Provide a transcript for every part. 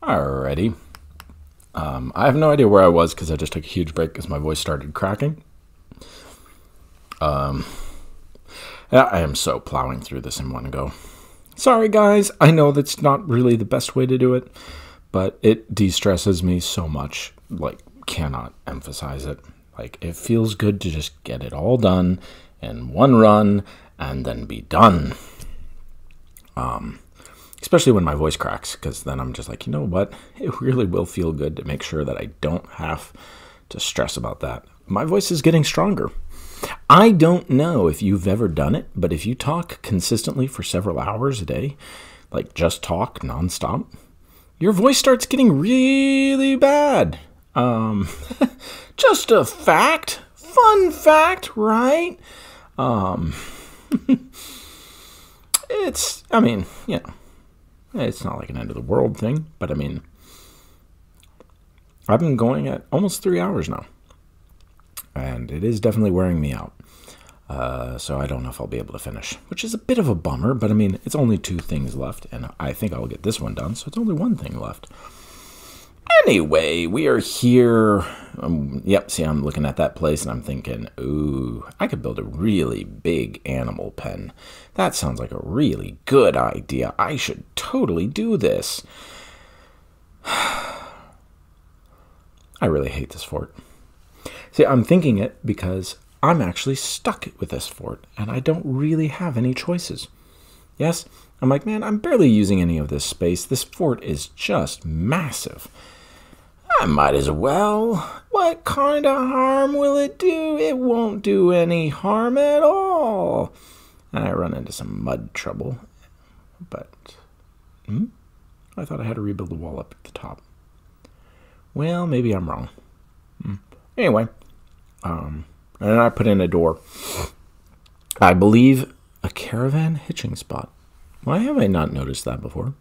Alrighty. I have no idea where I was because I just took a huge break because my voice started cracking. Yeah, I am so plowing through this in one go. Sorry, guys. I know that's not really the best way to do it, but it de-stresses me so much. Like, cannot emphasize it. Like, it feels good to just get it all done in one run and then be done. Especially when my voice cracks, because then I'm just like, you know what? It really will feel good to make sure that I don't have to stress about that. My voice is getting stronger. I don't know if you've ever done it, but if you talk consistently for several hours a day, like just talk nonstop, your voice starts getting really bad. Just a fact. Fun fact, right? It's not like an end of the world thing, but I mean, I've been going at almost 3 hours now, and it is definitely wearing me out. So I don't know if I'll be able to finish, which is a bit of a bummer, but I mean, it's only 2 things left, and I think I'll get this one done, so it's only 1 thing left. Anyway, we are here. Yep, see, I'm looking at that place and I'm thinking, ooh, I could build a really big animal pen. That sounds like a really good idea. I should totally do this. I really hate this fort. See, I'm thinking it because I'm actually stuck with this fort and I don't really have any choices. Yes, I'm like, man, I'm barely using any of this space. This fort is just massive. I might as well. What kind of harm will it do? It won't do any harm at all. And I run into some mud trouble. But, I thought I had to rebuild the wall up at the top. Well, maybe I'm wrong. Anyway, and then I put in a door. I believe a caravan hitching spot. Why have I not noticed that before?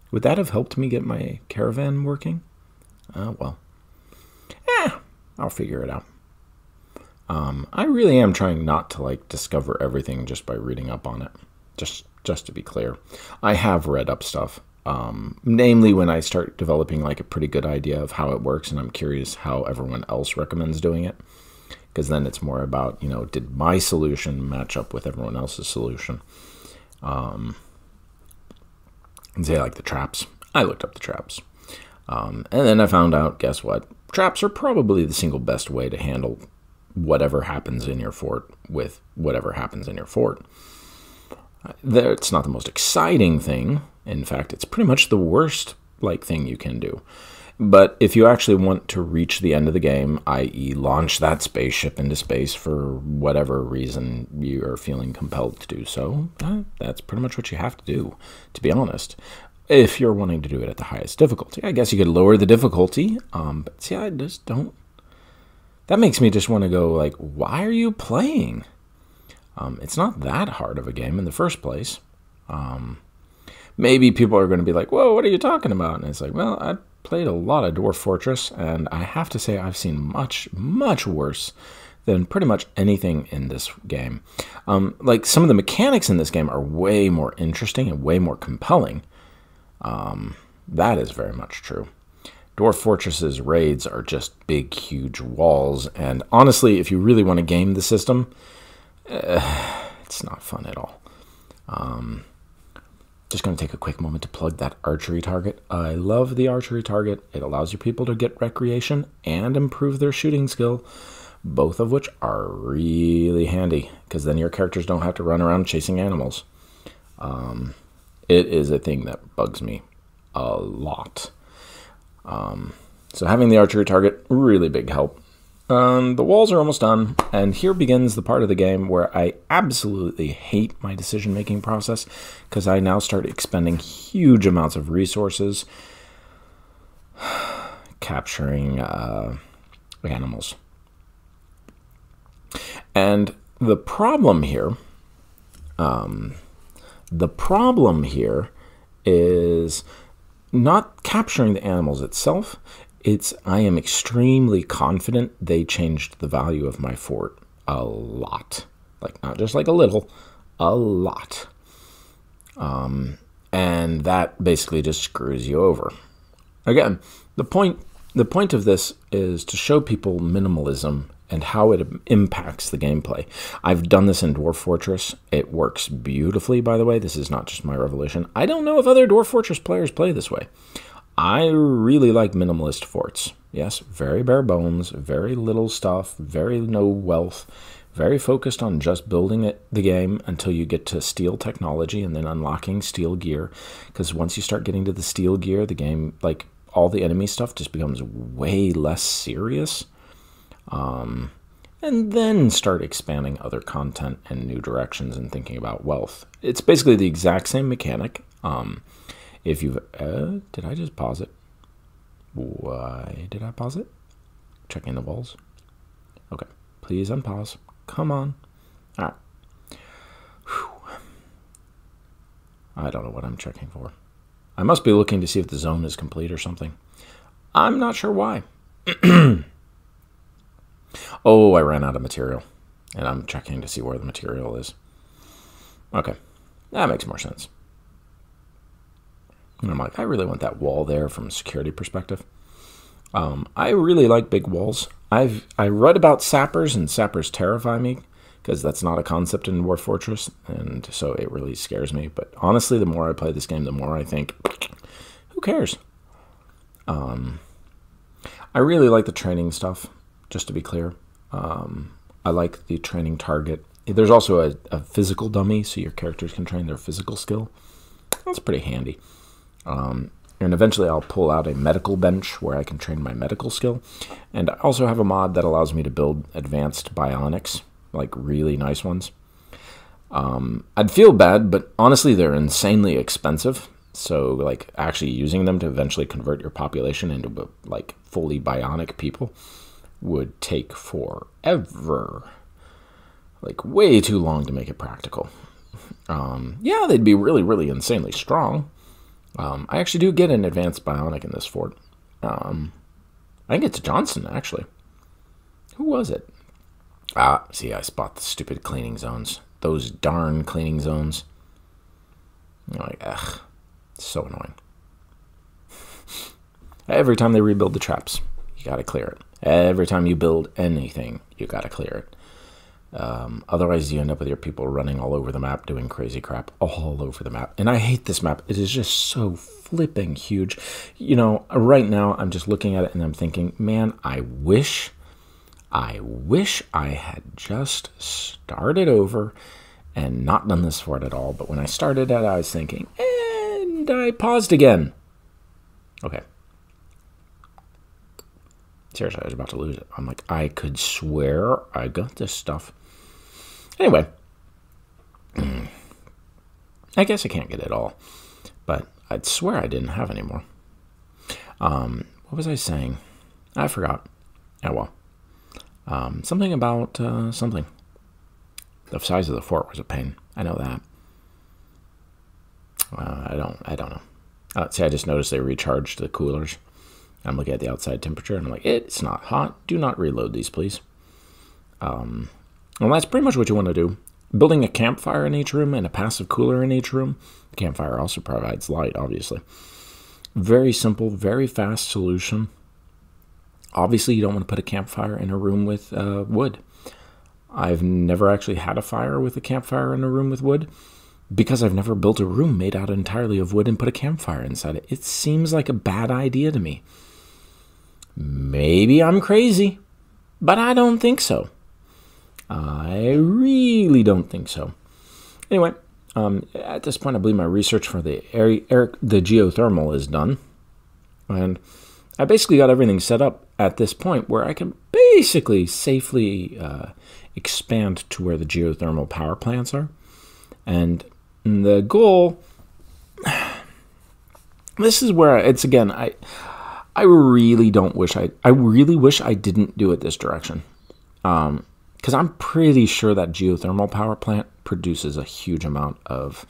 Would that have helped me get my caravan working? Well. I'll figure it out. I really am trying not to, discover everything just by reading up on it. Just to be clear. I have read up stuff. Namely when I start developing, a pretty good idea of how it works, and I'm curious how everyone else recommends doing it. Because then it's more about, did my solution match up with everyone else's solution? And say, the traps. I looked up the traps. And then I found out, guess what? Traps are probably the single best way to handle whatever happens in your fort with whatever happens in your fort. It's not the most exciting thing. In fact, it's pretty much the worst, thing you can do. But if you actually want to reach the end of the game, i.e. launch that spaceship into space for whatever reason you are feeling compelled to do so, that's pretty much what you have to do, to be honest. If you're wanting to do it at the highest difficulty. I guess you could lower the difficulty, but see, I just don't. That makes me just want to go, why are you playing? It's not that hard of a game in the first place. Maybe people are going to be like, whoa, what are you talking about? And it's like, well, I played a lot of Dwarf Fortress, and I have to say I've seen much, much worse than pretty much anything in this game. Some of the mechanics in this game are way more interesting and way more compelling. That is very much true. Dwarf Fortress's raids are just big, huge walls, and honestly, if you really want to game the system, it's not fun at all. Just going to take a quick moment to plug that archery target. I love the archery target. It allows your people to get recreation and improve their shooting skill, both of which are really handy, because then your characters don't have to run around chasing animals. It is a thing that bugs me a lot. So having the archery target, really big help. The walls are almost done, and here begins the part of the game where I absolutely hate my decision-making process, because I now start expending huge amounts of resources capturing animals. And the problem here is not capturing the animals itself. I am extremely confident they changed the value of my fort a lot. Not just a little, a lot. and that basically just screws you over. Again, the point of this is to show people minimalism and how it impacts the gameplay. I've done this in Dwarf Fortress. It works beautifully, by the way. This is not just my revelation. I don't know if other Dwarf Fortress players play this way. I really like minimalist forts. Yes, very bare bones, very little stuff, very no wealth, very focused on just building the game until you get to steel technology and then unlocking steel gear. Because once you start getting to the steel gear, the game, like all the enemy stuff, just becomes way less serious. And then start expanding other content and new directions and thinking about wealth. It's basically the exact same mechanic. If you've, did I just pause it? Why did I pause it? Checking the walls. Okay, please unpause. Come on. All right. Whew. I don't know what I'm checking for. I must be looking to see if the zone is complete or something. I'm not sure why. Oh, I ran out of material, and I'm checking to see where the material is. Okay, that makes more sense. And I'm like, I really want that wall there from a security perspective. I really like big walls. I read about sappers, and sappers terrify me because that's not a concept in Dwarf Fortress, and so it really scares me. But honestly, the more I play this game, the more I think, who cares? I really like the training stuff, just to be clear. I like the training target. There's also a physical dummy, so your characters can train their physical skill. That's pretty handy. And eventually I'll pull out a medical bench where I can train my medical skill. And I also have a mod that allows me to build advanced bionics, like really nice ones. I'd feel bad, but honestly they're insanely expensive. So like actually using them to eventually convert your population into like fully bionic people would take forever. Like way too long to make it practical. Yeah, they'd be really, really insanely strong. I actually do get an advanced bionic in this fort. I think it's Johnson, actually. Who was it? See, I spot the stupid cleaning zones. Those darn cleaning zones. You're like, ugh, so annoying. Every time they rebuild the traps, you gotta clear it. Every time you build anything, you gotta clear it. Otherwise, you end up with your people running all over the map, doing crazy crap all over the map. And I hate this map. It is just so flipping huge. You know, right now, I'm just looking at it and I'm thinking, man, I wish I had just started over and not done this fort at all. But when I started it, I was thinking, and I paused again. Okay. Seriously, I was about to lose it. I'm like, I could swear I got this stuff. Anyway, I guess I can't get it all, but I'd swear I didn't have any more. What was I saying? I forgot. Oh, well. Something about something. The size of the fort was a pain. I know that. I don't know. See, I just noticed they recharged the coolers. I'm looking at the outside temperature, and I'm like, it's not hot. Do not reload these, please. Well, that's pretty much what you want to do. Building a campfire in each room and a passive cooler in each room. The campfire also provides light, obviously. Very simple, very fast solution. Obviously, you don't want to put a campfire in a room with wood. I've never actually had a fire with a campfire in a room with wood because I've never built a room made out entirely of wood and put a campfire inside it. It seems like a bad idea to me. Maybe I'm crazy, but I don't think so. I really don't think so. Anyway, at this point, I believe my research for the geothermal is done. And I basically got everything set up at this point where I can basically safely expand to where the geothermal power plants are. And the goal, this is where it's again, I really wish I didn't do it this direction. Because I'm pretty sure that geothermal power plant produces a huge amount of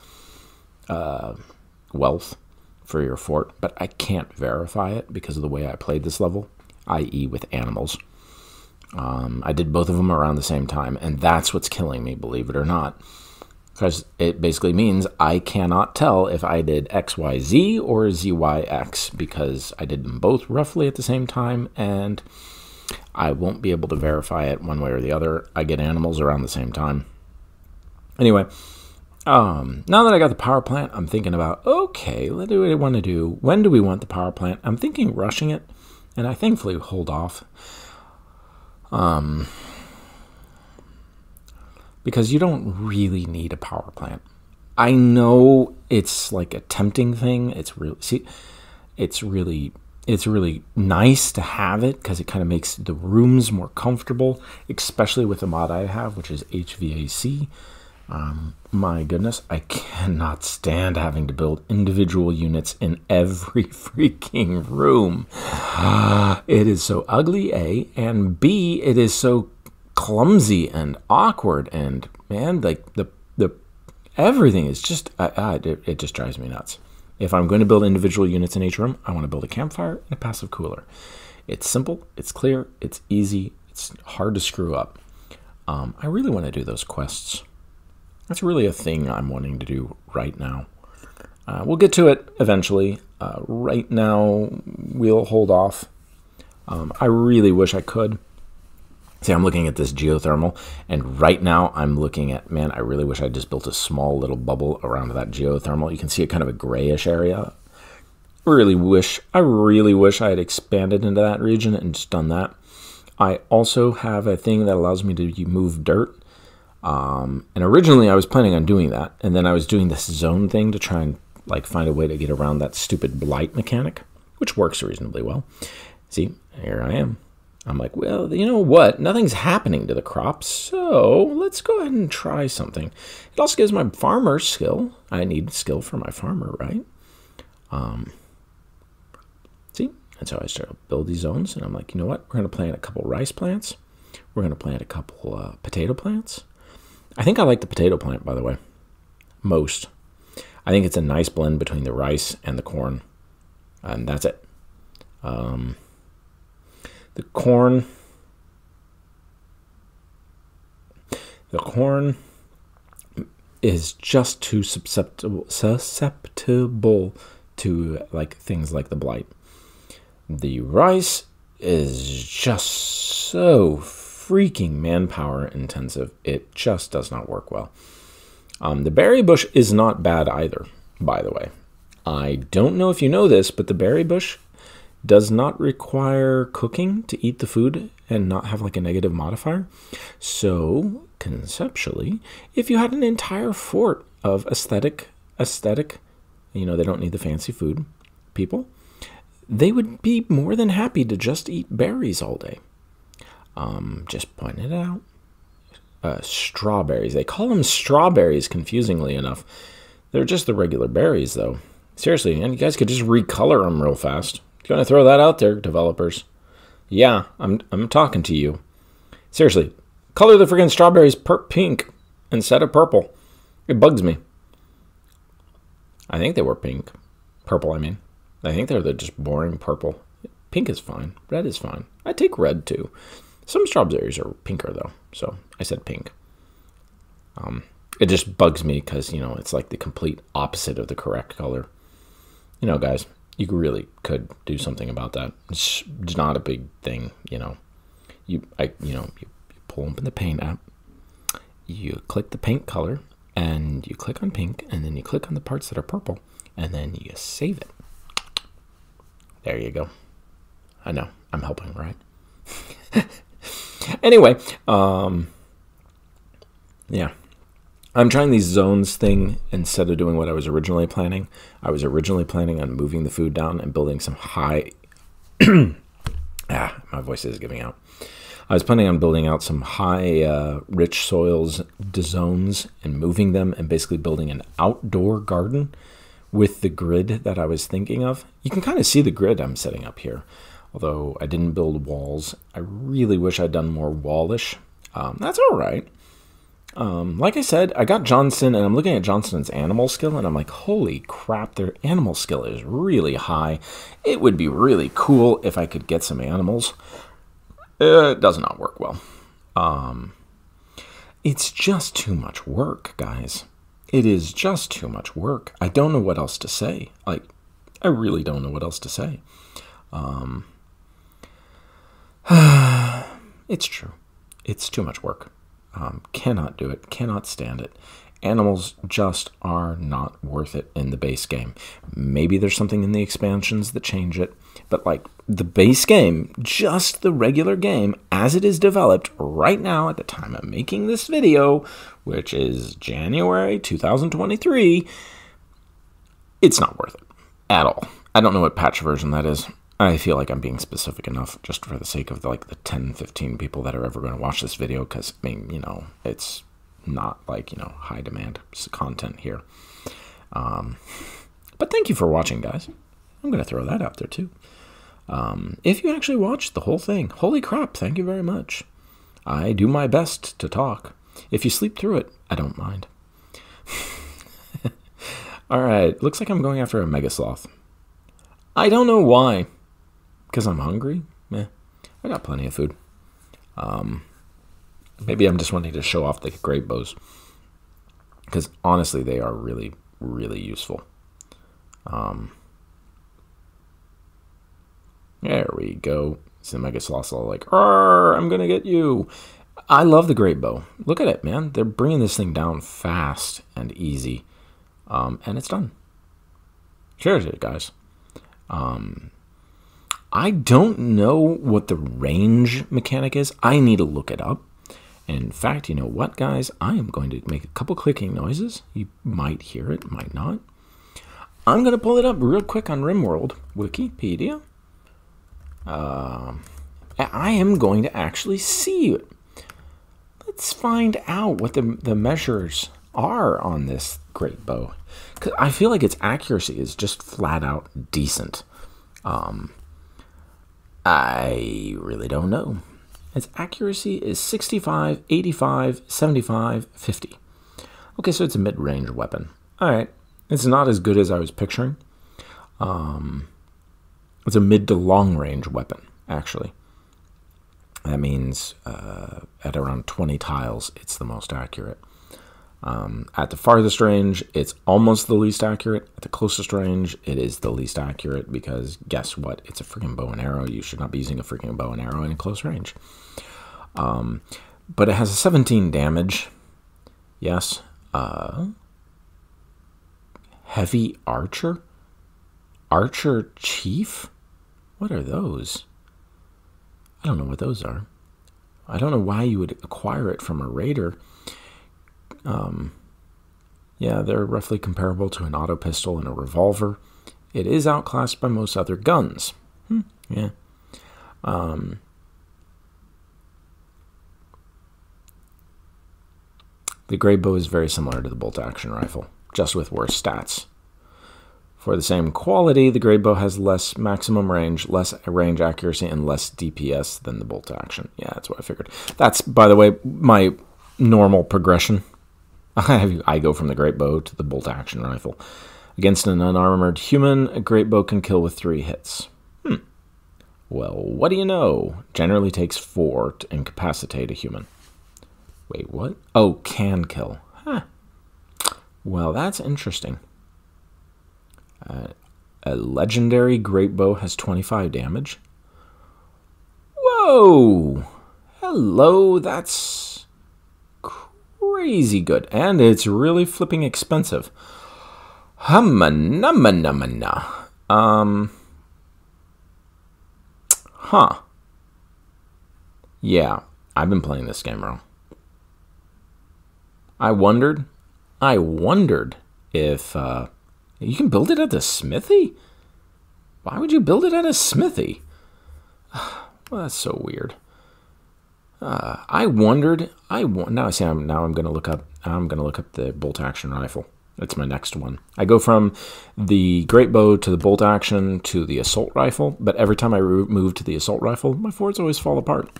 wealth for your fort, but I can't verify it because of the way I played this level, i.e. with animals. I did both of them around the same time, and that's what's killing me, believe it or not. because it basically means I cannot tell if I did XYZ or ZYX because I did them both roughly at the same time, and I won't be able to verify it one way or the other. I get animals around the same time. Anyway, now that I got the power plant, I'm thinking about, okay, what do I want to do? When do we want the power plant? I'm thinking rushing it, and I thankfully hold off. Because you don't really need a power plant. I know it's like a tempting thing. It's really nice to have it because it kind of makes the rooms more comfortable, especially with the mod I have, which is HVAC. My goodness, I cannot stand having to build individual units in every freaking room. It is so ugly, A, and B, it is so clumsy and awkward, and man, like the everything is just it just drives me nuts. If I'm going to build individual units in each room, I want to build a campfire and a passive cooler. It's simple, it's clear, it's easy, it's hard to screw up. I really want to do those quests. That's really a thing I'm wanting to do right now. We'll get to it eventually. Right now, we'll hold off. I really wish I could. See, I'm looking at this geothermal, and right now I'm looking at, man, I really wish I just built a small little bubble around that geothermal. You can see it kind of a grayish area. I really wish I had expanded into that region and just done that. I also have a thing that allows me to move dirt. And originally I was planning on doing that, and then I was doing this zone thing to try and like find a way to get around that stupid blight mechanic, which works reasonably well. See, here I am. I'm like, well, you know what? Nothing's happening to the crops, so let's go ahead and try something. It also gives my farmer skill. I need skill for my farmer, right? See? And so I started to build these zones, and I'm like, you know what? We're going to plant a couple rice plants. We're going to plant a couple potato plants. I think I like the potato plant, by the way, most. I think it's a nice blend between the rice and the corn, and that's it. The corn is just too susceptible to like things like the blight. The rice is just so freaking manpower intensive. It just does not work well. The berry bush is not bad either, by the way. I don't know if you know this, but the berry bush does not require cooking to eat the food and not have like a negative modifier. So conceptually, if you had an entire fort of aesthetic, you know, they don't need the fancy food people, they would be more than happy to just eat berries all day. Just pointing it out. Strawberries. They call them strawberries, confusingly enough. They're just the regular berries, though. Seriously, and you guys could just recolor them real fast. You want to throw that out there, developers? Yeah, I'm talking to you. Seriously, color the freaking strawberries pink instead of purple. It bugs me. I think they were pink. Purple, I mean. I think they're just boring purple. Pink is fine. Red is fine. I take red, too. Some strawberries are pinker, though, so I said pink. It just bugs me because, you know, it's like the complete opposite of the correct color. You know, guys, you really could do something about that. It's not a big thing, you know. You pull open the paint app, you click the paint color, and you click on pink, and then you click on the parts that are purple, and then you save it. There you go. I know, I'm helping, right? Anyway, yeah. I'm trying these zones thing instead of doing what I was originally planning. I was originally planning on moving the food down and building some high... my voice is giving out. I was planning on building out some high rich soils zones and moving them and basically building an outdoor garden with the grid that I was thinking of. You can kind of see the grid I'm setting up here. Although I didn't build walls. I really wish I'd done more wallish. That's all right. Like I said, I got Johnson, and I'm looking at Johnson's animal skill, and I'm like, holy crap, their animal skill is really high. It would be really cool if I could get some animals. It does not work well. It's just too much work, guys. It is just too much work. I don't know what else to say. Like, I really don't know what else to say. It's true. It's too much work. Cannot do it. Cannot stand it. Animals just are not worth it in the base game. Maybe there's something in the expansions that change it. But like the base game, just the regular game as it is developed right now at the time of making this video, which is January 2023, it's not worth it at all. I don't know what patch version that is. I feel like I'm being specific enough just for the sake of the 10, 15 people that are ever going to watch this video, because, I mean, you know, it's not like, you know, high demand content here. But thank you for watching, guys. I'm going to throw that out there, too. If you actually watched the whole thing, holy crap, thank you very much. I do my best to talk. If you sleep through it, I don't mind. All right, looks like I'm going after a Mega Sloth. I don't know why. Because I'm hungry? Meh. I got plenty of food. Maybe I'm just wanting to show off the great bows. Because honestly, they are really, really useful. There we go. So the Mega Sloth's all like, I'm going to get you. I love the great bow. Look at it, man. They're bringing this thing down fast and easy. And it's done. Cheers, guys. I don't know what the range mechanic is. I need to look it up. In fact, you know what, guys? I am going to make a couple clicking noises. You might hear it, might not. I'm going to pull it up real quick on RimWorld Wikipedia. I am going to actually see it. Let's find out what the measures are on this great bow. 'Cause I feel like its accuracy is just flat out decent. I really don't know. Its accuracy is 65, 85, 75, 50. Okay, so it's a mid-range weapon. All right. It's not as good as I was picturing. It's a mid to long-range weapon, actually. That means at around 20 tiles, it's the most accurate. At the farthest range, it's almost the least accurate. At the closest range, it is the least accurate because guess what? It's a freaking bow and arrow. You should not be using a freaking bow and arrow in close range. But it has a 17 damage. Yes. Heavy archer? Archer chief? What are those? I don't know what those are. I don't know why you would acquire it from a raider. Yeah, they're roughly comparable to an auto pistol and a revolver. It is outclassed by most other guns. Yeah. The great bow is very similar to the bolt-action rifle, just with worse stats. For the same quality, the great bow has less maximum range, less range accuracy, and less DPS than the bolt-action. Yeah, that's what I figured. That's, by the way, my normal progression. I go from the great bow to the bolt-action rifle. Against an unarmored human, a great bow can kill with 3 hits. Well, what do you know? Generally takes 4 to incapacitate a human. Wait, what? Oh, can kill. Huh. Well, that's interesting. A legendary great bow has 25 damage. Whoa! Hello, that's crazy good. And it's really flipping expensive. Humma-numma-numma-na. Huh. Yeah, I've been playing this game wrong. I wondered if you can build it at the smithy? Why would you build it at a smithy? Well, that's so weird. Now I'm going to look up. I'm going to look up the bolt action rifle. That's my next one. I go from the great bow to the bolt action to the assault rifle, but every time I move to the assault rifle, my forts always fall apart.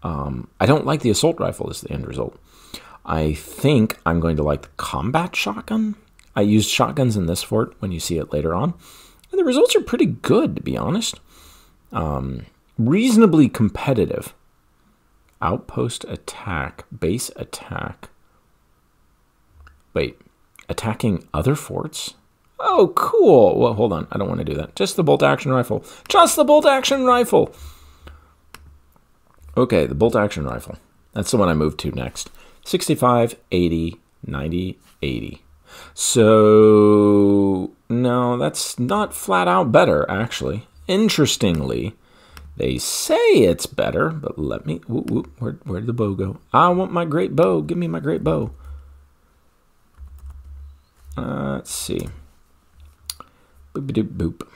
I don't like the assault rifle as the end result. I think I'm going to like the combat shotgun. I used shotguns in this fort when you see it later on. And the results are pretty good, to be honest. Reasonably competitive. Outpost attack. Base attack. Wait. attacking other forts? Oh, cool. Well, hold on. I don't want to do that. Just the bolt-action rifle. Just the bolt-action rifle. Okay, the bolt-action rifle. That's the one I moved to next. 65, 80, 90, 80. So, no, that's not flat out better, actually. Interestingly, they say it's better, but let me... Where'd the bow go? I want my great bow. Give me my great bow. Let's see. Boop-a-doop-boop.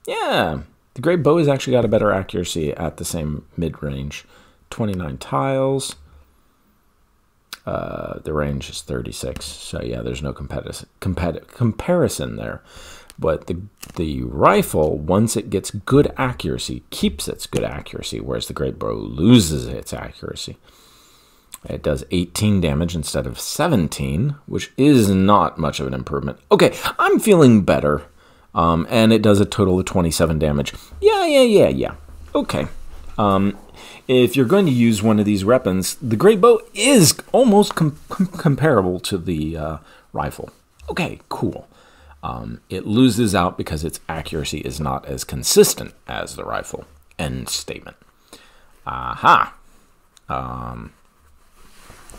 Yeah, the great bow has actually got a better accuracy at the same mid-range. 29 tiles. The range is 36. So yeah, there's no comparison there. But the rifle, once it gets good accuracy, keeps its good accuracy, whereas the great bow loses its accuracy. It does 18 damage instead of 17, which is not much of an improvement. Okay, I'm feeling better. And it does a total of 27 damage. Yeah. Okay. If you're going to use one of these weapons, the great bow is almost comparable to the rifle. Okay, cool. It loses out because its accuracy is not as consistent as the rifle. End statement. Aha.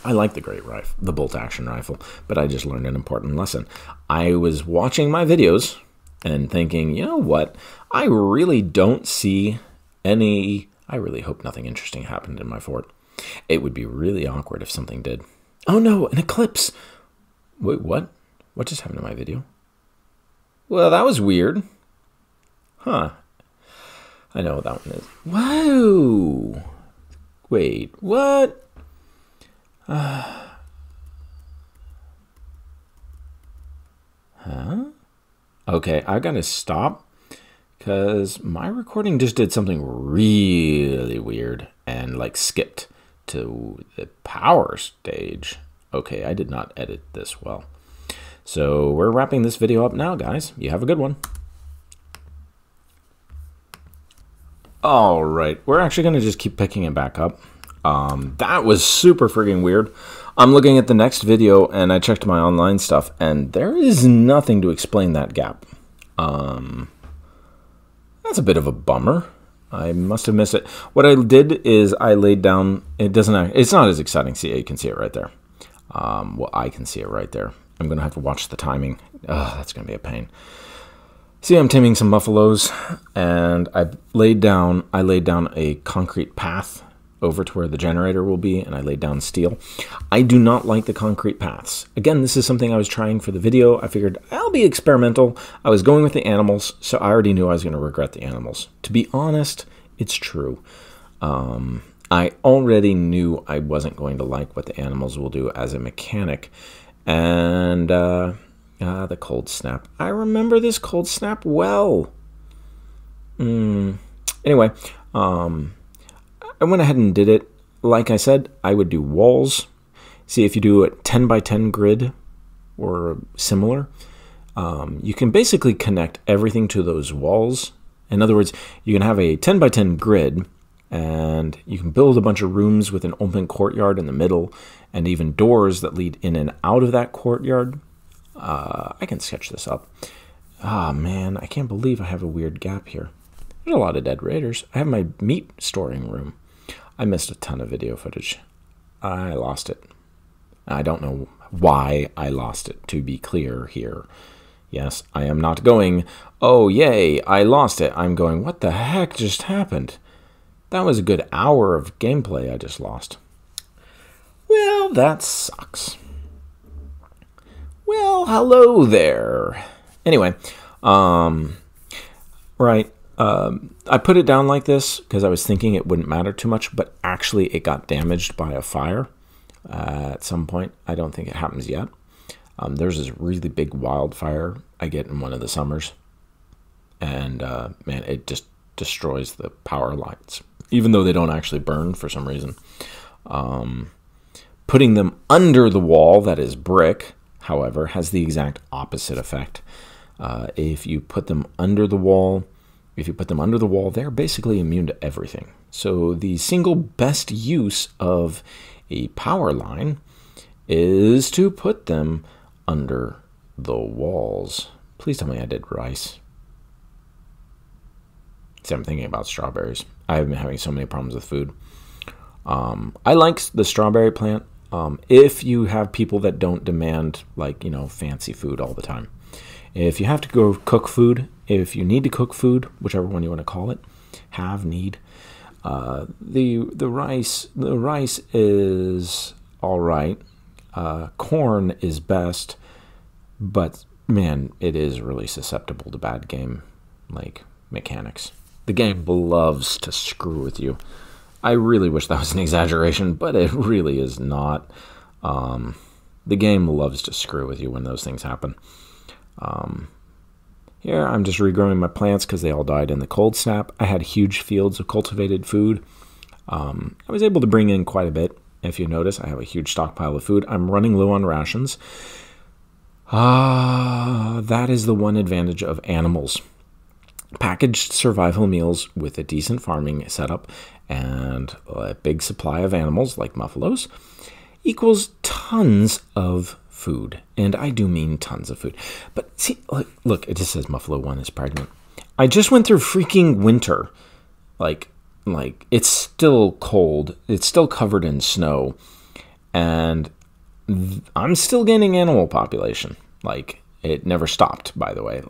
I like the great rifle, the bolt-action rifle, but I just learned an important lesson. I was watching my videos and thinking, you know what? I really don't see any... I really hope nothing interesting happened in my fort. It would be really awkward if something did. Oh no, an eclipse! Wait, what? What just happened to my video? Well, that was weird. Huh. I know what that one is. Whoa! Wait, what? Huh? Okay, I gotta stop because my recording just did something really weird and like skipped to the power stage. Okay, I did not edit this well. So we're wrapping this video up now, guys. You have a good one. All right, we're actually gonna just keep picking it back up. That was super friggin' weird. I'm looking at the next video and I checked my online stuff and there is nothing to explain that gap. That's a bit of a bummer. I must have missed it. What I did is I laid down, it's not as exciting. See, you can see it right there. Well, I can see it right there. I'm going to have to watch the timing. That's going to be a pain. See, I'm taming some buffaloes and I laid down a concrete path over to where the generator will be, and I laid down steel. I do not like the concrete paths. Again, this is something I was trying for the video. I figured I'll be experimental. I was going with the animals, so I already knew I was going to regret the animals. To be honest, it's true. I already knew I wasn't going to like what the animals will do as a mechanic. And the cold snap. I remember this cold snap well. Anyway, I went ahead and did it. Like I said, I would do walls. See, if you do a 10 by 10 grid or similar, you can basically connect everything to those walls. In other words, you can have a 10 by 10 grid and you can build a bunch of rooms with an open courtyard in the middle and even doors that lead in and out of that courtyard. I can sketch this up. Ah, man, I can't believe I have a weird gap here. There's a lot of dead raiders. I have my meat storing room. I missed a ton of video footage. I lost it. I don't know why I lost it, to be clear here. Yes, I am not going, oh, yay, I lost it. I'm going, what the heck just happened? That was a good hour of gameplay I just lost. Well, that sucks. Well, hello there. Anyway, right. I put it down like this because I was thinking it wouldn't matter too much, but actually it got damaged by a fire at some point. I don't think it happens yet. There's this really big wildfire I get in one of the summers, and man, it just destroys the power lines, even though they don't actually burn for some reason. Putting them under the wall, that is brick, however, has the exact opposite effect. If you put them under the wall, they're basically immune to everything. So the single best use of a power line is to put them under the walls. Please tell me I did rice. See, I'm thinking about strawberries. I've been having so many problems with food. I like the strawberry plant if you have people that don't demand, like, fancy food all the time. If you have to go cook food, if you need to cook food, whichever one you want to call it, need, the rice is all right. Corn is best, but man, it is really susceptible to bad game mechanics. The game loves to screw with you. I really wish that was an exaggeration, but it really is not. The game loves to screw with you when those things happen. Here, I'm just regrowing my plants because they all died in the cold snap. I had huge fields of cultivated food. I was able to bring in quite a bit. If you notice, I have a huge stockpile of food. I'm running low on rations. That is the one advantage of animals. Packaged survival meals with a decent farming setup and a big supply of animals like buffaloes equals tons of food. And I do mean tons of food. But see, look, it just says Buffalo 1 is pregnant. I just went through freaking winter. Like it's still cold. It's still covered in snow. And I'm still gaining animal population. It never stopped, by the way,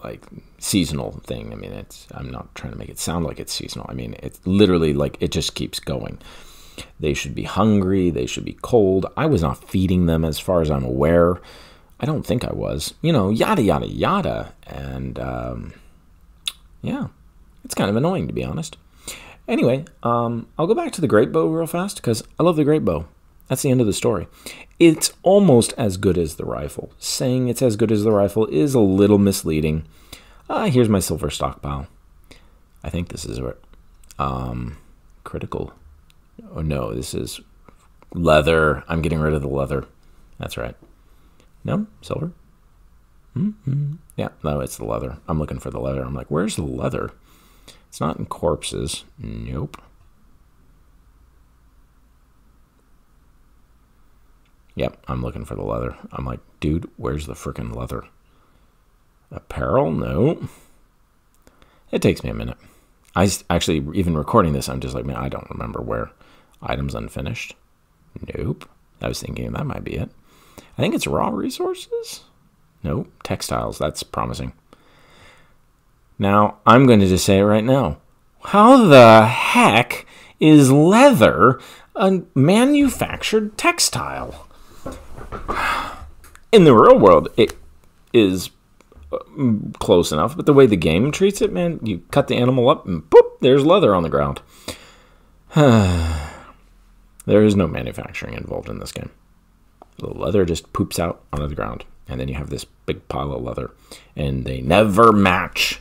seasonal thing. I mean, I'm not trying to make it sound like it's seasonal. I mean, it's literally it just keeps going. They should be hungry. They should be cold. I was not feeding them as far as I'm aware. I don't think I was, yada, yada, yada. And, yeah, it's kind of annoying, to be honest. Anyway, I'll go back to the great bow real fast because I love the great bow. That's the end of the story. It's almost as good as the rifle. Saying it's as good as the rifle is a little misleading. Here's my silver stockpile. I think this is it. Critical. Oh, no, this is leather. I'm getting rid of the leather. That's right. No? Silver? Yeah, no, it's the leather. I'm looking for the leather. I'm like, where's the leather? It's not in corpses. Nope. Yep, I'm looking for the leather. I'm like, dude, where's the frickin' leather? Apparel? No. It takes me a minute. Actually, even recording this, I'm just like, man, I don't remember where. Items unfinished? Nope. I was thinking that might be it. I think it's raw resources? Nope. Textiles. That's promising. Now, I'm going to just say it right now. How the heck is leather a manufactured textile? In the real world, it is close enough, but the way the game treats it, man, you cut the animal up and boop, there's leather on the ground. There is no manufacturing involved in this game. The leather just poops out onto the ground, and then you have this big pile of leather, and they never match.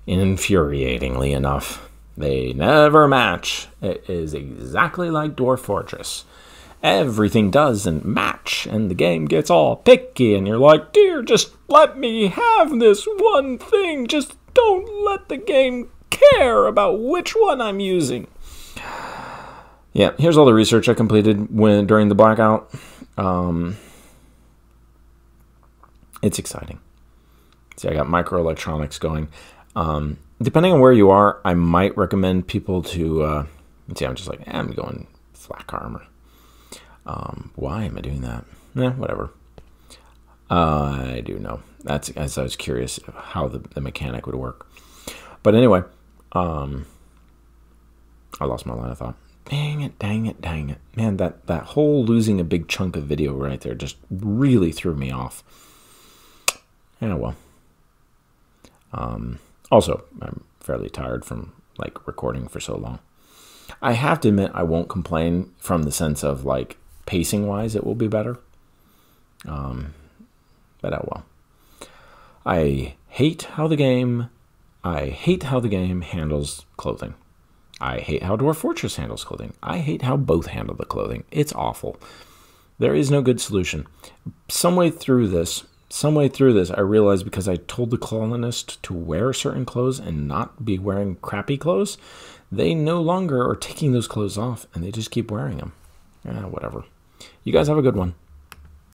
Infuriatingly enough, they never match. It is exactly like Dwarf Fortress. Everything doesn't match, and the game gets all picky, and you're like, dear, just let me have this one thing. Just don't let the game care about which one I'm using. Yeah, here's all the research I completed during the blackout. It's exciting. See, I got microelectronics going. Depending on where you are, I might recommend people to, see, I'm just like, I'm going flak armor. Why am I doing that? Whatever. I do know. That's, as I was curious how the mechanic would work. But anyway, I lost my line of thought. Dang it, dang it, dang it. Man, that whole losing a big chunk of video right there just really threw me off. Yeah, well. Also, I'm fairly tired from, recording for so long. I have to admit, I won't complain from the sense of, pacing-wise, it will be better. But oh well. I hate how the game handles clothing. I hate how Dwarf Fortress handles clothing. I hate how both handle the clothing. It's awful. There is no good solution. Some way through this, I realized because I told the colonist to wear certain clothes and not be wearing crappy clothes, they no longer are taking those clothes off, and they just keep wearing them. Whatever. You guys have a good one.